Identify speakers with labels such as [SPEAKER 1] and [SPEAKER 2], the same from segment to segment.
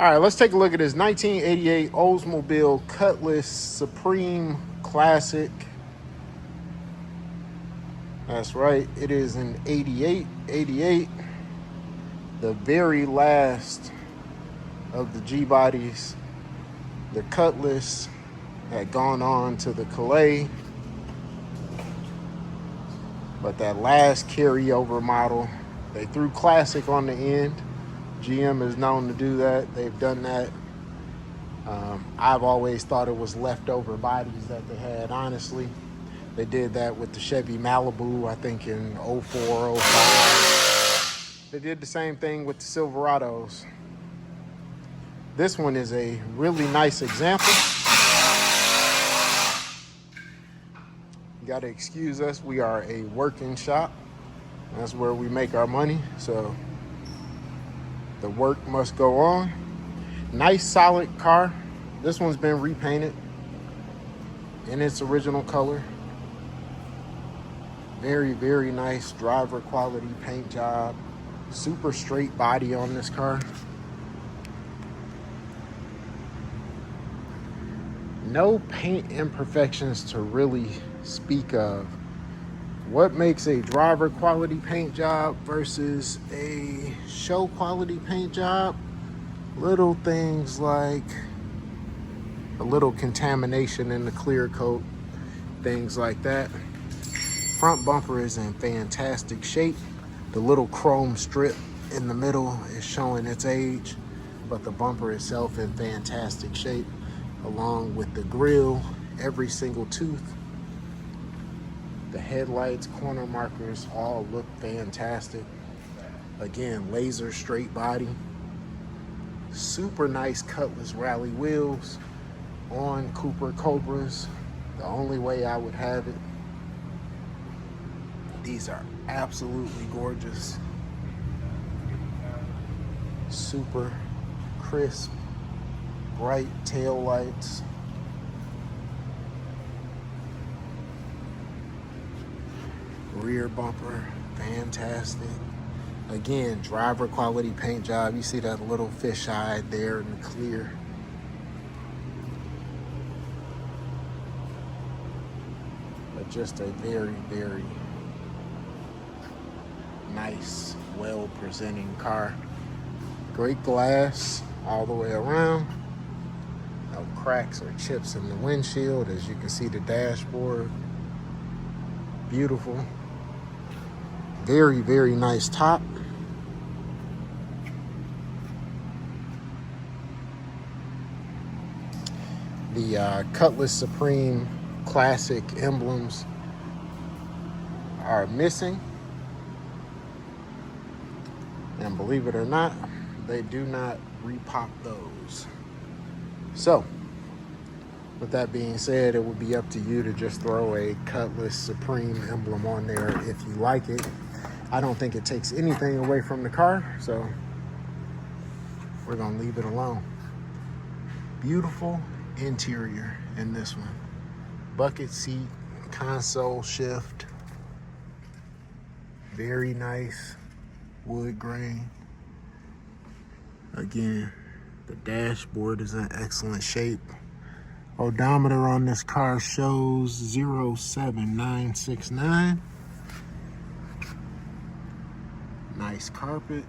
[SPEAKER 1] All right, let's take a look at this 1988 Oldsmobile Cutlass Supreme Classic. That's right, it is an 88, the very last of the G-bodies. The Cutlass had gone on to the Calais, but that last carryover model, they threw Classic on the end. GM is known to do that. They've done that. I've always thought it was leftover bodies that they had, honestly. They did that with the Chevy Malibu, I think in 04, 05. They did the same thing with the Silverados. This one is a really nice example. You gotta excuse us, we are a working shop. That's where we make our money, so the work must go on. Nice, solid car. This one's been repainted in its original color. Very, very nice driver quality paint job. Super straight body on this car. No paint imperfections to really speak of. What makes a driver quality paint job versus a show quality paint job? Little things like a little contamination in the clear coat, things like that. Front bumper is in fantastic shape. The little chrome strip in the middle is showing its age, but the bumper itself in fantastic shape, along with the grille, every single tooth. The headlights, corner markers, all look fantastic. Again, laser straight body. Super nice Cutlass rally wheels on Cooper Cobras. The only way I would have it. These are absolutely gorgeous. Super crisp, bright tail lights. Rear bumper, fantastic. Again, driver quality paint job. You see that little fisheye there in the clear. But just a very, very nice, well-presenting car. Great glass all the way around. No cracks or chips in the windshield. As you can see, the dashboard. Beautiful. Very, very nice top. The Cutlass Supreme Classic emblems are missing. And believe it or not, they do not repop those. So, with that being said, it would be up to you to just throw a Cutlass Supreme emblem on there if you like it. I don't think it takes anything away from the car, so we're gonna leave it alone. Beautiful interior in this one. Bucket seat, console shift. Very nice wood grain. Again, the dashboard is in excellent shape. Odometer on this car shows 07969. Nice carpet.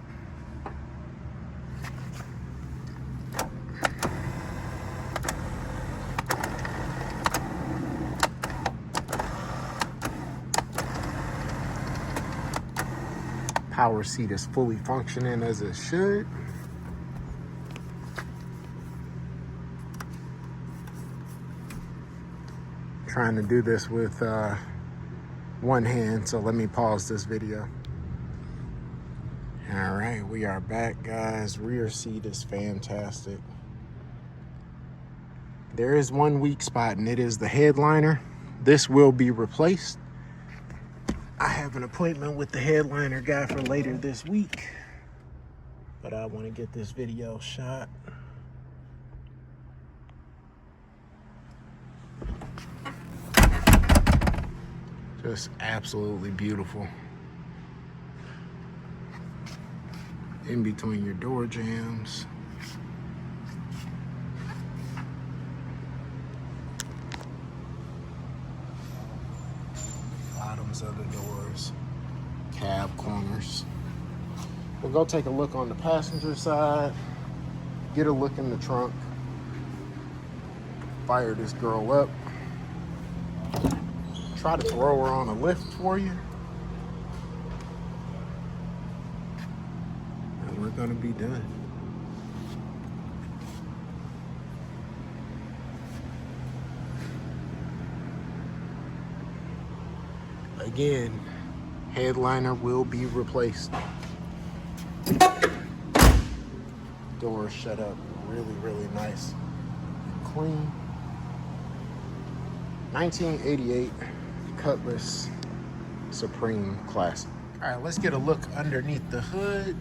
[SPEAKER 1] Power seat is fully functioning as it should. Trying to do this with one hand, so let me pause this video. All right, we are back, guys. Rear seat is fantastic. There is one weak spot, and it is the headliner. This will be replaced. I have an appointment with the headliner guy for later this week, but I want to get this video shot. Just absolutely beautiful. In between your door jambs. sides of the doors, cab corners. We'll go take a look on the passenger side, get a look in the trunk, fire this girl up, try to throw her on a lift for you, and we're gonna be done. Again, headliner will be replaced. Doors shut up really, really nice and clean. 1988 Cutlass Supreme Classic. All right, let's get a look underneath the hood.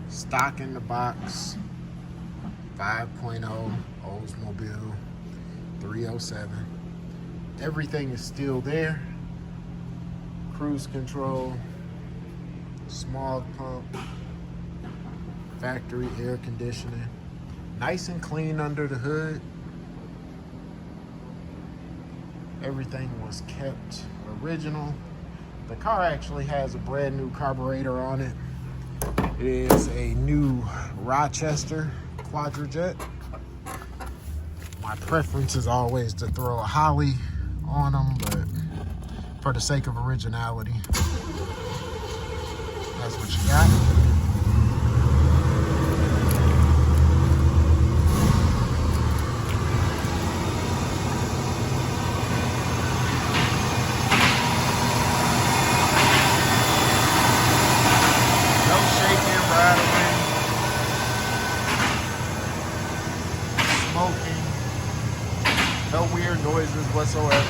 [SPEAKER 1] Stock in the box, 5.0 Oldsmobile 307. Everything is still there. Cruise control, smog pump, factory air conditioning. Nice and clean under the hood. Everything was kept original. The car actually has a brand new carburetor on it. It is a new Rochester Quadrajet. My preference is always to throw a Holly on them, but for the sake of originality, that's what you got. No shaking, rattling, smoking, no weird noises whatsoever.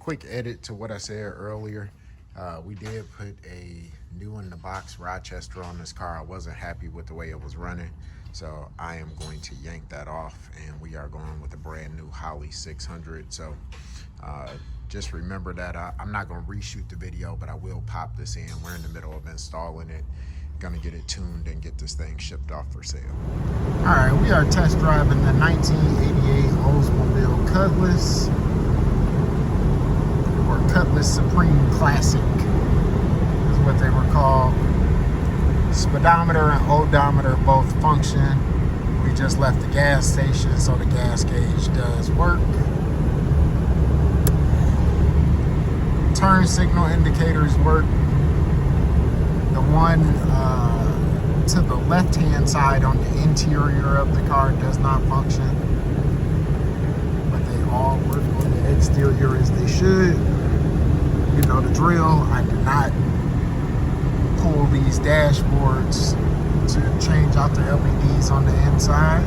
[SPEAKER 1] Quick edit to what I said earlier. We did put a new in the box Rochester on this car. I wasn't happy with the way it was running, so I am going to yank that off, and we are going with a brand new Holly 600. So just remember that I'm not going to reshoot the video, but I will pop this in. We're in the middle of installing it. Gonna get it tuned and get this thing shipped off for sale. All right, we are test driving the 1988 Oldsmobile Cutlass. Cutlass Supreme Classic is what they were called. Speedometer and odometer both function. We just left the gas station, so the gas gauge does work. Turn signal indicators work. The one to the left-hand side on the interior of the car does not function, but they all work on the exterior as they should. You know the drill. I do not pull these dashboards to change out the LEDs on the inside.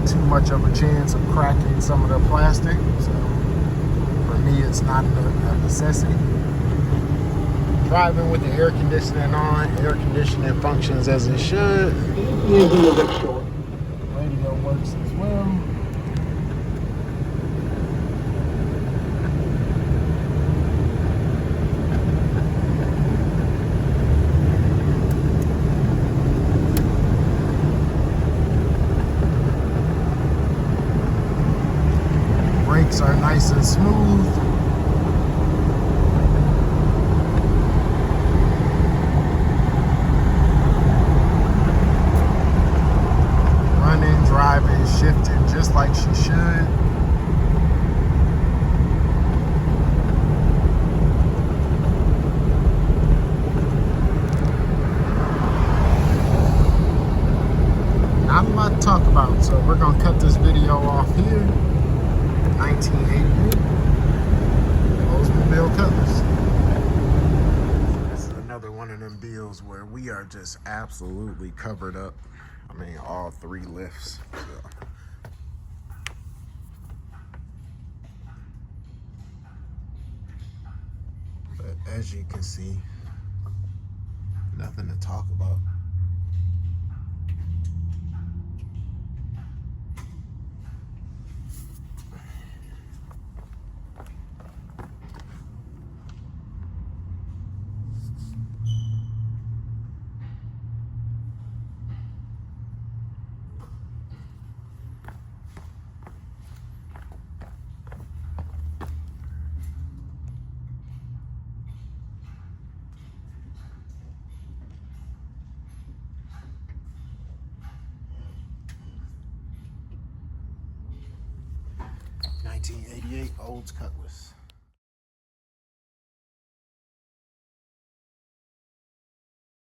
[SPEAKER 1] Too much of a chance of cracking some of the plastic, so for me it's not a necessity. Driving with the air conditioning on. Air conditioning functions as it should. Radio works as well. Brakes are nice and smooth. Running, driving, shifting just like she should. Not a lot to talk about, so we're gonna cut this video off here. 1988 Oldsmobile Cutlass. This is another one of them deals where we are just absolutely covered up. I mean, all three lifts. So. But as you can see, nothing to talk about. 1988 Olds Cutlass.